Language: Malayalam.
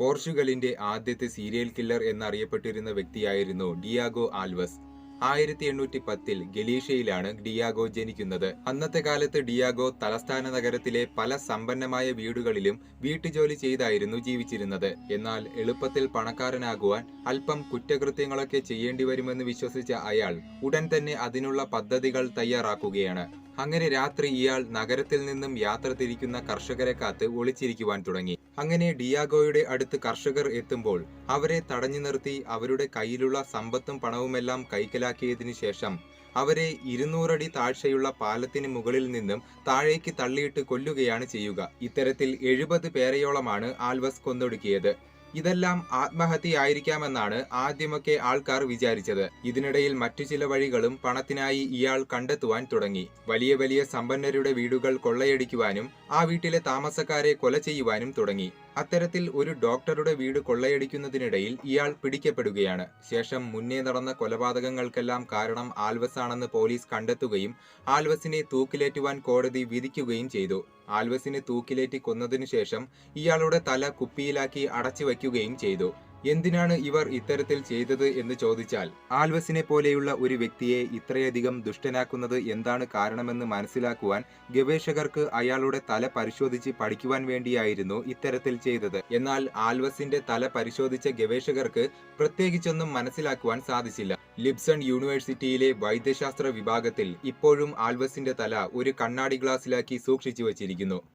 പോർച്ചുഗലിന്റെ ആദ്യത്തെ സീരിയൽ കില്ലർ എന്നറിയപ്പെട്ടിരുന്ന വ്യക്തിയായിരുന്നു ഡിയാഗോ ആൽവസ്. 1810-ൽ ഗലീഷ്യയിലാണ് ഡിയാഗോ ജനിക്കുന്നത്. അന്നത്തെ കാലത്ത് ഡിയാഗോ തലസ്ഥാന നഗരത്തിലെ പല സമ്പന്നമായ വീടുകളിലും വീട്ടുജോലി ചെയ്തായിരുന്നു ജീവിച്ചിരുന്നത്. എന്നാൽ എളുപ്പത്തിൽ പണക്കാരനാകുവാൻ അല്പം കുറ്റകൃത്യങ്ങളൊക്കെ ചെയ്യേണ്ടി വരുമെന്ന് വിശ്വസിച്ച അയാൾ ഉടൻ തന്നെ അതിനുള്ള പദ്ധതികൾ തയ്യാറാക്കുകയാണ്. അങ്ങനെ രാത്രി ഇയാൾ നഗരത്തിൽ നിന്നും യാത്ര തിരിക്കുന്ന കർഷകരെ കാത്ത് ഒളിച്ചിരിക്കുവാൻ തുടങ്ങി. അങ്ങനെ ഡിയാഗോയുടെ അടുത്ത് കർഷകർ എത്തുമ്പോൾ അവരെ തടഞ്ഞു നിർത്തി അവരുടെ കയ്യിലുള്ള സമ്പത്തും പണവുമെല്ലാം കൈക്കലാക്കിയതിനു ശേഷം അവരെ 200 അടി താഴ്ചയുള്ള പാലത്തിന് മുകളിൽ നിന്നും താഴേക്ക് തള്ളിയിട്ട് കൊല്ലുകയാണ് ചെയ്യുക. ഇത്തരത്തിൽ 70 പേരെയോളമാണ് ആൽവസ് കൊന്നൊടുക്കിയത്. ഇതെല്ലാം ആത്മഹത്യയായിരിക്കാമെന്നാണ് ആദ്യമൊക്കെ ആൾക്കാർ വിചാരിച്ചത്. ഇതിനിടയിൽ മറ്റു ചില വഴികളും പണത്തിനായി ഇയാൾ കണ്ടെത്തുവാൻ തുടങ്ങി. വലിയ വലിയ സമ്പന്നരുടെ വീടുകൾ കൊള്ളയടിക്കുവാനും ആ വീട്ടിലെ താമസക്കാരെ കൊല ചെയ്യുവാനും തുടങ്ങി. അത്തരത്തിൽ ഒരു ഡോക്ടറുടെ വീട് കൊള്ളയടിക്കുന്നതിനിടയിൽ ഇയാൾ പിടിക്കപ്പെടുകയാണ്. ശേഷം മുന്നേ നടന്ന കൊലപാതകങ്ങൾക്കെല്ലാം കാരണം ആൽവസ് ആണെന്ന് പോലീസ് കണ്ടെത്തുകയും ആൽവസിനെ തൂക്കിലേറ്റുവാൻ കോടതി വിധിക്കുകയും ചെയ്തു. ആൽവസിനെ തൂക്കിലേറ്റി കൊന്നതിനു ശേഷം ഇയാളുടെ തല കുപ്പിയിലാക്കി അടച്ചു വയ്ക്കുകയും ചെയ്തു. എന്തിനാണ് ഇവർ ഇത്തരത്തിൽ ചെയ്തത് എന്ന് ചോദിച്ചാൽ, ആൽവസിനെ പോലെയുള്ള ഒരു വ്യക്തിയെ ഇത്രയധികം ദുഷ്ടനാക്കുന്നത് എന്താണ് കാരണമെന്ന് മനസ്സിലാക്കുവാൻ ഗവേഷകർക്ക് അയാളുടെ തല പരിശോധിച്ച് പഠിക്കുവാൻ വേണ്ടിയായിരുന്നു ഇത്തരത്തിൽ ചെയ്തത്. എന്നാൽ ആൽവസിന്റെ തല പരിശോധിച്ച ഗവേഷകർക്ക് പ്രത്യേകിച്ചൊന്നും മനസ്സിലാക്കുവാൻ സാധിച്ചില്ല. ലിബ്സൺ യൂണിവേഴ്സിറ്റിയിലെ വൈദ്യശാസ്ത്ര വിഭാഗത്തിൽ ഇപ്പോഴും ആൽവസിന്റെ തല ഒരു കണ്ണാടി ഗ്ലാസ്സിലാക്കി സൂക്ഷിച്ചു വച്ചിരിക്കുന്നു.